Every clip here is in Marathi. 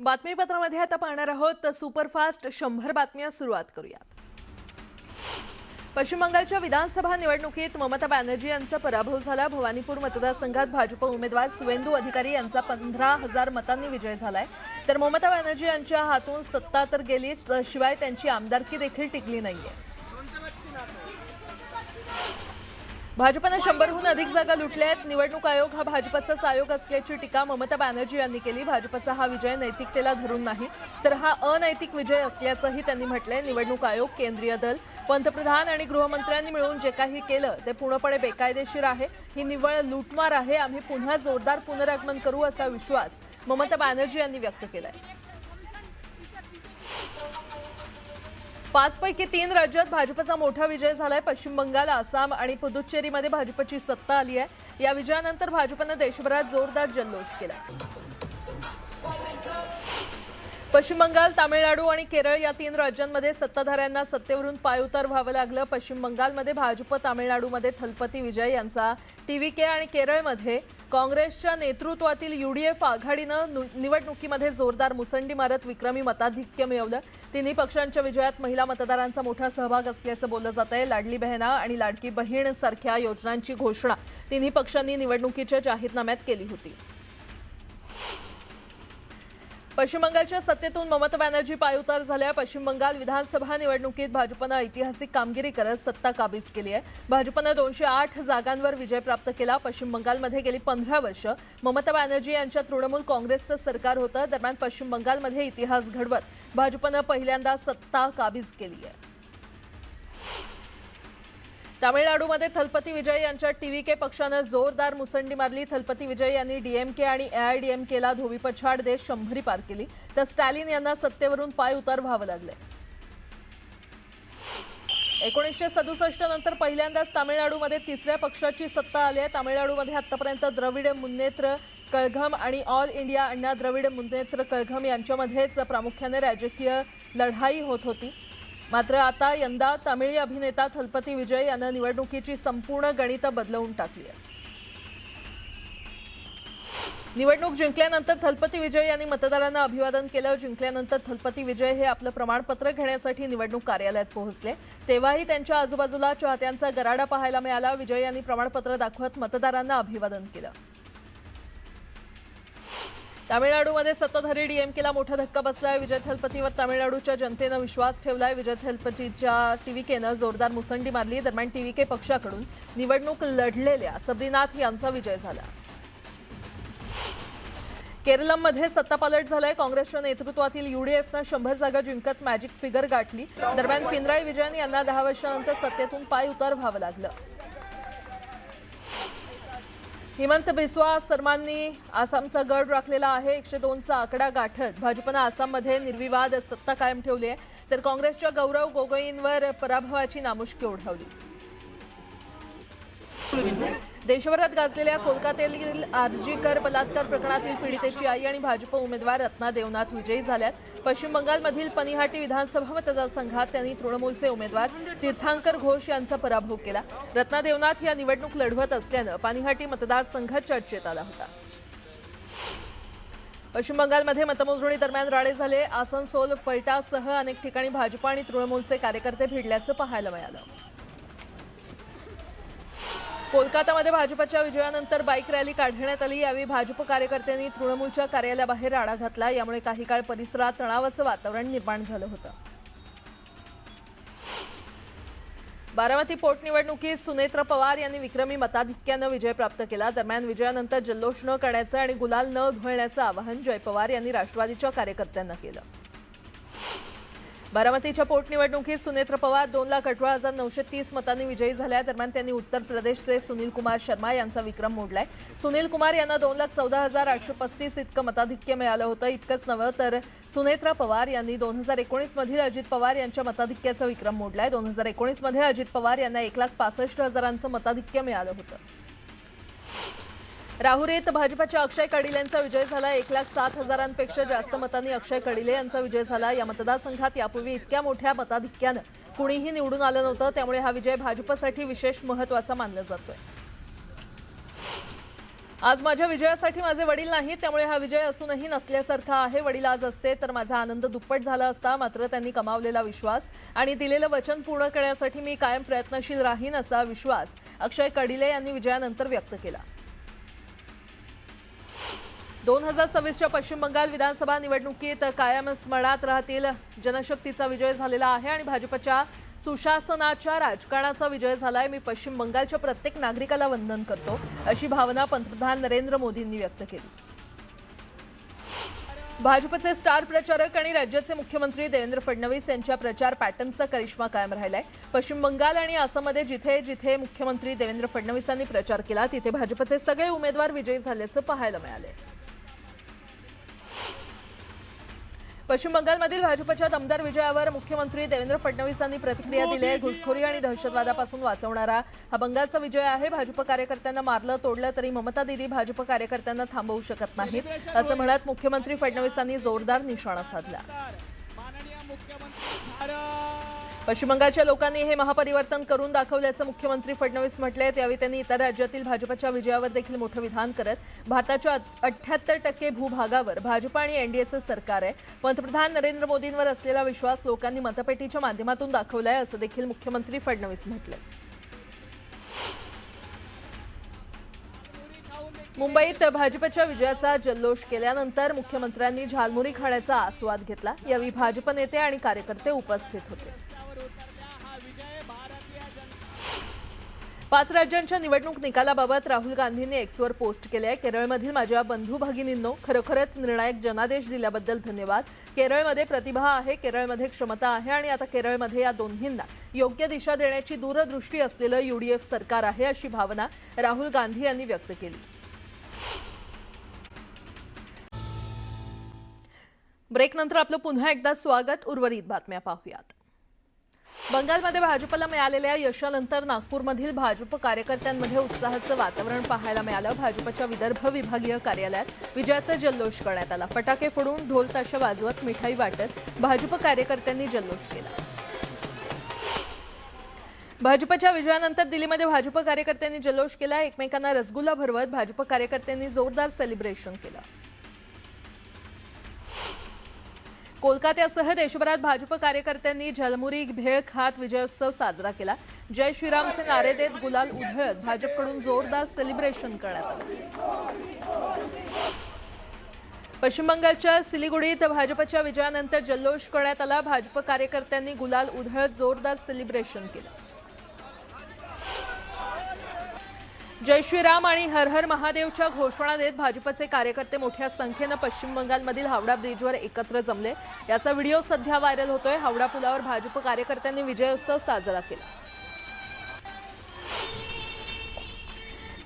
बातमीपत्रामध्ये आता पाहणार आहोत सुपरफास्ट 100 बातम्या सुरुवात करूयात। पश्चिम बंगालच्या विधानसभा निवडणुकीत ममता बॅनर्जी यांचा पराभव झाला। भवानीपूर मतदारसंघात भाजप उमेदवार सुवेंदू अधिकारी यांचा 15,000 मतांनी विजय झालाय। तर ममता बॅनर्जी यांच्या हातून सत्ता तर गेलीच, शिवाय त्यांची आमदारकी देखील टिकली नाहीये। भाजपने 100हून अधिक जागा लुटल्या आहेत। निवडणूक आयोग हा भाजपचाच आयोग असल्याची टीका ममता बॅनर्जी यांनी केली। भाजपचा हा विजय नैतिकतेला धरून नाही, तर हा अनैतिक विजय असल्याचंही त्यांनी म्हटलंय। निवडणूक आयोग, केंद्रीय दल, पंतप्रधान आणि गृहमंत्र्यांनी मिळून जे काही केलं ते पूर्णपणे बेकायदेशीर आहे। ही निव्वळ लूटमार आहे। आम्ही पुन्हा जोरदार पुनरागमन करू असा विश्वास ममता बॅनर्जी यांनी व्यक्त केलाय। 5 पैकी 3 राज्यात भाजपचा मोठा विजय झालाय। पश्चिम बंगाल, आसाम आणि पुदुच्चेरीमध्ये भाजपची सत्ता आली आहे। या विजयानंतर भाजपने देशभरात जोरदार जल्लोष केला। पश्चिम बंगाल, तामिळनाडू आणि केरळ या 3 राज्यांमध्ये सत्ताधाऱ्यांना सत्तेवरून पायउतार व्हावं लागलं। पश्चिम बंगालमध्ये भाजप, तामिळनाडूमध्ये थलपती विजय यांचा टीव्हीके आणि केरळमध्ये काँग्रेसच्या नेतृत्वातील यूडीएफ आघाडीनं निवडणुकीमध्ये जोरदार मुसंडी मारत विक्रमी मताधिक्य मिळवलं। तिन्ही पक्षांच्या विजयात महिला मतदारांचा मोठा सहभाग असल्याचं बोललं जात आहे। लाडली बहिणा आणि लाडकी बहीण सारख्या योजनांची घोषणा तिन्ही पक्षांनी निवडणुकीच्या जाहीरनाम्यात केली होती। पश्चिम बंगालच्या सत्तेतून ममता बॅनर्जी पायउतार झाल्या। पश्चिम बंगाल विधानसभा निवडणुकीत भाजपने ऐतिहासिक कामगिरी करत सत्ता काबीज केली आहे। भाजपने 208 जागांवर विजय प्राप्त केला। पश्चिम बंगालमध्ये गेली 15 वर्ष ममता बॅनर्जी यांच्या तृणमूल काँग्रेसचं सरकार होतं। दरम्यान पश्चिम बंगालमध्ये इतिहास घडवत भाजपने पहिल्यांदा सत्ता काबीज केली आहे। तामिळनाडूमध्ये थलपती विजय यांच्या टीव्हीके पक्षाने जोरदार मुसंडी मारली। थलपती विजय यांनी डीएमके आणि एआयडीएमकेला धोबीपछाड देत 100 पार केली, तर स्टॅलिन यांना सत्तेवरून पायउतार व्हावं लागले। 1967 नंतर पहिल्यांदाच तामिळनाडूमध्ये तिसऱ्या पक्षाची सत्ता आली आहे। तामिळनाडूमध्ये आतापर्यंत द्रविड मुन्नेत्र कळघम आणि ऑल इंडिया अण्णा द्रविड मुन्नेत्र कळघम यांच्यामध्येच प्रामुख्याने राजकीय लढाई होत होती। मात्र आता यंदा तामिळी अभिनेता थलपती विजय यानं निवडणुकीची संपूर्ण गणितं बदलवून टाकली आहे। निवडणूक जिंकल्यानंतर थलपती विजय यांनी मतदारांना अभिवादन केलं। जिंकल्यानंतर थलपती विजय हे आपलं प्रमाणपत्र घेण्यासाठी निवडणूक कार्यालयात पोहोचले, तेव्हाही त्यांच्या आजूबाजूला चाहत्यांचा गराडा पाहायला मिळाला। विजय यांनी प्रमाणपत्र दाखवत मतदारांना अभिवादन केलं। तामिळनाडूमध्ये सत्ताधारी डीएमकेला मोठा धक्का बसलाय। विजय थलपतीवर तामिळनाडूच्या जनतेनं विश्वास ठेवलाय। विजय थलपतीच्या टीव्हीकेनं जोरदार मुसंडी मारली। दरम्यान टीव्हीके पक्षाकडून निवडणूक लढलेल्या सबरीनाथ यांचा विजय झाला। केरळमध्ये सत्तापालट झालाय। काँग्रेसच्या नेतृत्वातील यूडीएफनं 100 जागा जिंकत मॅजिक फिगर गाठली। दरम्यान पिनराई विजयन यांना 10 वर्षांनंतर सत्तेतून पायउतार व्हावं लागलं। हिमंत बिस्वा सर्मांनी आसामचा गड राखलेला आहे। 102चा आकडा गाठत भाजपने आसाममध्ये निर्विवाद सत्ता कायम ठेवली आहे, तर काँग्रेसच्या गौरव गोगोईंवर पराभवाची नामुष्की ओढावली। देशभरात गाजलेल्या कोलकात्यातील आरजीकर बलात्कार प्रकरणातील पीडितेची आई आणि भाजप उमेदवार रत्ना देवनाथ विजयी झाल्यात। पश्चिम बंगालमधील पनिहाटी विधानसभा मतदारसंघात त्यांनी तृणमूलचे उमेदवार तीर्थांकर घोष यांचा पराभव केला। रत्ना देवनाथ या निवडणूक लढवत असल्यानं पनिहाटी मतदारसंघ चर्चेत आला होता। पश्चिम बंगालमध्ये मतमोजणी दरम्यान राडे झाले। आसनसोल, फलटासह अनेक ठिकाणी भाजप आणि तृणमूलचे कार्यकर्ते भिडल्याचं पाहायला मिळालं। कोलकातामध्ये भाजपच्या विजयानंतर बाईक रॅली काढण्यात आली। यावेळी भाजप कार्यकर्त्यांनी तृणमूलच्या कार्यालयाबाहेर राडा घातला। यामुळे काही काळ परिसरात तणावाचं वातावरण निर्माण झालं होतं। बारामती पोटनिवडणुकीत सुनेत्र पवार यांनी विक्रमी मताधिक्यानं विजय प्राप्त केला। दरम्यान विजयानंतर जल्लोष न करण्याचं आणि गुलाल न धुळण्याचं आवाहन जय पवार यांनी राष्ट्रवादीच्या कार्यकर्त्यांना केलं। बारामतीच्या पोटनिवडणुकीत सुनेत्र पवार 2,18,930 मतांनी विजयी झाल्या। दरम्यान त्यांनी उत्तर प्रदेशचे सुनील कुमार शर्मा यांचा विक्रम मोडलाय। सुनील कुमार यांना 2,14,835 इतकं मताधिक्य मिळालं होतं। इतकंच नव्हे तर सुनेत्र पवार यांनी 2019 मधील अजित पवार यांच्या मताधिक्याचा विक्रम मोडलाय। 2019 मध्ये अजित पवार यांना 1,65,000चं मताधिक्य मिळालं होतं। राहुरीत भाजपच्या अक्षय कडिले यांचा विजय झाला। 1,07,000पेक्षा जास्त मतांनी अक्षय कडिले यांचा विजय झाला। या मतदारसंघात यापूर्वी इतक्या मोठ्या मताधिक्यानं कुणीही निवडून आलं नव्हतं, त्यामुळे हा विजय भाजपसाठी विशेष महत्त्वाचा मानला जातोय। आज माझ्या विजयासाठी माझे वडील नाहीत, त्यामुळे हा विजय असूनही नसल्यासारखा आहे। वडील आज असते तर माझा आनंद दुप्पट झाला असता, मात्र त्यांनी कमावलेला विश्वास आणि दिलेलं वचन पूर्ण करण्यासाठी मी कायम प्रयत्नशील राहीन असा विश्वास अक्षय कडिले यांनी विजयानंतर व्यक्त केला। 2026च्या पश्चिम बंगाल विधानसभा निवडणुकीत कायम स्मरणात राहतील जनशक्तीचा विजय झालेला आहे आणि भाजपच्या सुशासनाच्या राजकारणाचा विजय झालाय। मी पश्चिम बंगालच्या प्रत्येक नागरिकाला वंदन करतो अशी भावना पंतप्रधान नरेंद्र मोदींनी व्यक्त केली। भाजपचे स्टार प्रचारक आणि राज्याचे मुख्यमंत्री देवेंद्र फडणवीस यांच्या प्रचार पॅटर्नचा करिश्मा कायम राहिलाय। पश्चिम बंगाल आणि आसाममध्ये जिथे जिथे मुख्यमंत्री देवेंद्र फडणवीसांनी प्रचार केला तिथे भाजपचे सगळे उमेदवार विजयी झाल्याचं पाहायला मिळाले। पश्चिम बंगालमधील भाजपच्या दमदार विजयावर मुख्यमंत्री देवेंद्र फडणवीसांनी प्रतिक्रिया दिली आहे। घुसखोरी आणि दहशतवादापासून वाचवणारा हा बंगालचा विजय आहे। भाजप कार्यकर्त्यांना मारलं तोडलं तरी ममता दीदी भाजप कार्यकर्त्यांना थांबवू शकत नाहीत असं म्हणत मुख्यमंत्री फडणवीसांनी जोरदार निशाणा साधला। पश्चिम बंगालच्या लोकांनी हे महापरिवर्तन करून दाखवल्याचं मुख्यमंत्री फडणवीस म्हटले। त्यावेळी त्यांनी इतर राज्यातील भाजपच्या विजयावर देखील मोठं विधान करत भारताच्या 78% भूभागावर भाजप आणि एनडीएचं सरकार आहे। पंतप्रधान नरेंद्र मोदींवर असलेला विश्वास लोकांनी मतपेटीच्या माध्यमातून दाखवलाय असं देखील मुख्यमंत्री फडणवीस म्हटले। मुंबईत भाजपच्या विजयाचा जल्लोष केल्यानंतर मुख्यमंत्र्यांनी झालमुरी खाण्याचा आस्वाद घेतला। यावेळी भाजप नेते आणि कार्यकर्ते उपस्थित होते। 5 राज्यांच्या निवडणूक निकालाबाबत राहुल गांधींनी एक्सवर पोस्ट केले आहे। केरळमधील माझ्या बंधू भगिनींनो, खरोखरच निर्णायक जनादेश दिल्याबद्दल धन्यवाद। केरळमध्ये प्रतिभा आहे, केरळमध्ये क्षमता आहे आणि आता केरळमध्ये या दोन्हींना योग्य दिशा देण्याची दूरदृष्टी असलेलं यूडीएफ सरकार आहे अशी भावना राहुल गांधी यांनी व्यक्त केली। ब्रेकनंतर आपलं पुन्हा एकदा स्वागत। उर्वरित बातम्या पाहूयात। बंगालमध्ये भाजपला मिळालेल्या यशानंतर नागपूरमधील भाजप कार्यकर्त्यांमध्ये उत्साहाचं वातावरण पाहायला मिळालं। भाजपच्या विदर्भ विभागीय कार्यालयात विजयाचा जल्लोष करण्यात आला। फटाके फोडून ढोल ताशा वाजवत मिठाई वाटत भाजप कार्यकर्त्यांनी जल्लोष केला। भाजपच्या विजयानंतर दिल्लीमध्ये भाजप कार्यकर्त्यांनी जल्लोष केला। एकमेकांना रसगुल्ला भरवत भाजप कार्यकर्त्यांनी जोरदार सेलिब्रेशन केलं। कोलकात्यासह देशभरात भाजप कार्यकर्त्यांनी झलमुरी भेळ खात विजयोत्सव साजरा केला। जय श्रीरामचे नारे देत गुलाल उधळत भाजपकडून जोरदार सेलिब्रेशन करण्यात आलं। पश्चिम बंगालच्या सिलिगुडीत भाजपच्या विजयानंतर जल्लोष करण्यात आला। भाजप कार्यकर्त्यांनी गुलाल उधळत जोरदार सेलिब्रेशन केलं। जय श्रीराम आणि हर हर महादेवच्या घोषणा देत भाजपचे कार्यकर्ते मोठ्या संख्येनं पश्चिम बंगालमधील हावडा ब्रिजवर एकत्र जमले। याचा व्हिडिओ सध्या व्हायरल होतोय। हावडा पुलावर भाजप कार्यकर्त्यांनी विजयोत्सव साजरा केला।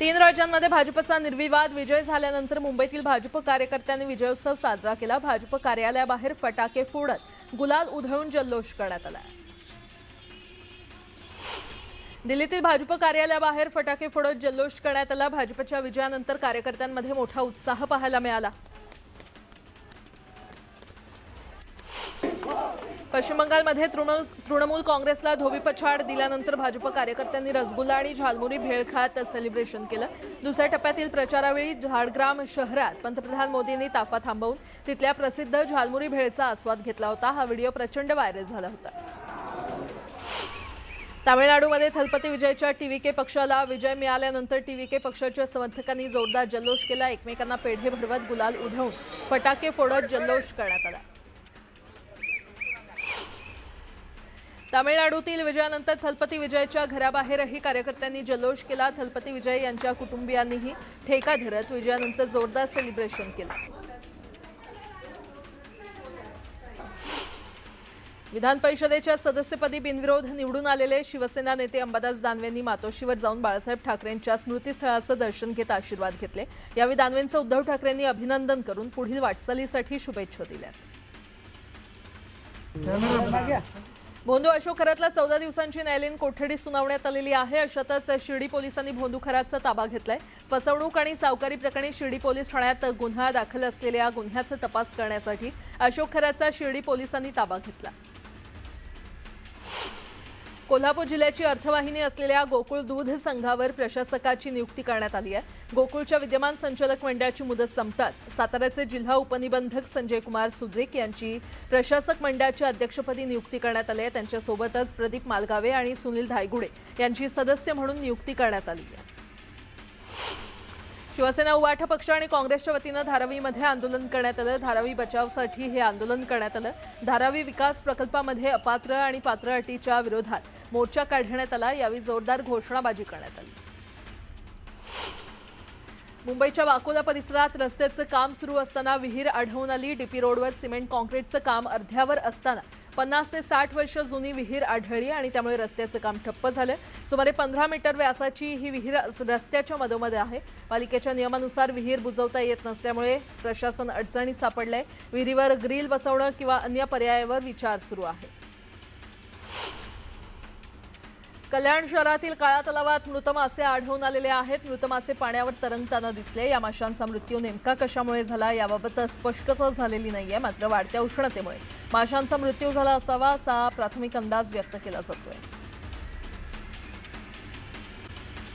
3 राज्यांमध्ये भाजपचा निर्विवाद विजय झाल्यानंतर मुंबईतील भाजप कार्यकर्त्यांनी विजयोत्सव साजरा केला। भाजप कार्यालयाबाहेर फटाके फोडत गुलाल उधळून जल्लोष करण्यात आला। दिल्लीतील भाजप कार्यालयाबाहेर फटाके फोडत जल्लोष करण्यात आला। भाजपच्या विजयानंतर कार्यकर्त्यांमध्ये मोठा उत्साह पाहायला मिळाला। पश्चिम बंगालमध्ये तृणमूल काँग्रेसला धोबीपछाड दिल्यानंतर भाजप कार्यकर्त्यांनी रसगुल्ला आणि झालमुरी भेळ खात सेलिब्रेशन केलं। दुसऱ्या टप्प्यातील प्रचारावेळी झाडग्राम शहरात पंतप्रधान मोदींनी ताफा थांबवून तिथल्या प्रसिद्ध झालमुरी भेळचा आस्वाद घेतला होता। हा व्हिडिओ प्रचंड व्हायरल झाला होता। तामिळनाडूमध्ये थलपती विजयच्या टीव्हीके पक्षाला विजय मिळाल्यानंतर टीव्हीके पक्षाच्या समर्थकांनी जोरदार जल्लोष केला। एकमेकांना पेढे भरवत गुलाल उधळून फटाके फोडत जल्लोष करण्यात आला। तामिळनाडूतील विजयानंतर थलपती विजयच्या घराबाहेरही कार्यकर्त्यांनी जल्लोष केला। थलपती विजय यांच्या कुटुंबियांनीही ठेका धरत विजयानंतर जोरदार सेलिब्रेशन केलं। विधान परिषदेच्या सदस्यपदी बिनविरोध निवडून आलेले शिवसेना नेते अंबादास दानवेंनी मातोश्रीवर जाऊन बाळासाहेब ठाकरेंच्या स्मृतीस्थळाचं दर्शन घेत आशीर्वाद घेतले। यावेळी दानवेंचं उद्धव ठाकरेंनी अभिनंदन करून पुढील वाटचालीसाठी शुभेच्छा दिल्या। भोंदू अशोक खरातला 14 दिवसांची न्यायालयीन कोठडी सुनावण्यात आलेली आहे। अशातच शिर्डी पोलिसांनी भोंदू खरातचा ताबा घेतलाय। फसवणूक आणि सावकारी प्रकरणी शिर्डी पोलीस ठाण्यात गुन्हा दाखल असलेल्या गुन्ह्याचा तपास करण्यासाठी अशोक खरातचा शिर्डी पोलिसांनी ताबा घेतला। कोल्हापूर जिल्ह्याची अर्थवाहिनी असलेल्या गोकुळ दूध संघावर प्रशासकाची नियुक्ती करण्यात आली आहे। गोकुळच्या विद्यमान संचालक मंडळाची मुदत संपताच साताऱ्याचे जिल्हा उपनिबंधक संजय कुमार सुद्रिक यांची प्रशासक मंडळाच्या अध्यक्षपदी नियुक्ती करण्यात आली आहे। त्यांच्यासोबतच प्रदीप मालगावे आणि सुनील धायगुडे यांची सदस्य म्हणून नियुक्ती करण्यात आली आहे। शिवसेना उबाठा पक्ष आणि काँग्रेसच्या वतीनं धारावीमध्ये आंदोलन करण्यात आलं। धारावी बचावसाठी हे आंदोलन करण्यात आलं। धारावी विकास प्रकल्पामध्ये अपात्र आणि पात्र अटीच्या विरोधात मोर्चा काढण्यात आला। यावेळी जोरदार घोषणाबाजी करण्यात आली। मुंबईच्या वाकोला परिसरात रस्त्याचं काम सुरू असताना विहीर आढळून आली। डीपी रोडवर सिमेंट काँक्रीटचं काम अर्ध्यावर असताना 50 ते 60 वर्ष जुनी विहीर आढळली आणि त्यामुळे रस्त्याचं काम ठप्प झालं। सुमारे 15 मीटर व्यासाची ही विहीर रस्त्याच्या मधोमध आहे। पालिकेच्या नियमानुसार विहीर बुजवता येत नसल्यामुळे प्रशासन अडचणीत सापडलंय। विहिरीवर ग्रिल बसवणं किंवा अन्य पर्यायावर विचार सुरू आहे। कल्याण शहरातील काळा तलावात मृत मासे आढळून आलेले आहेत। मृत मासे पाण्यावर तरंगताना दिसले। या माशांचा मृत्यू नेमका कशामुळे झाला याबाबत स्पष्टता झालेली नाहीये। मात्र वाढत्या उष्णतेमुळे माशांचा मृत्यू झाला असावा असा प्राथमिक अंदाज व्यक्त केला जातोय।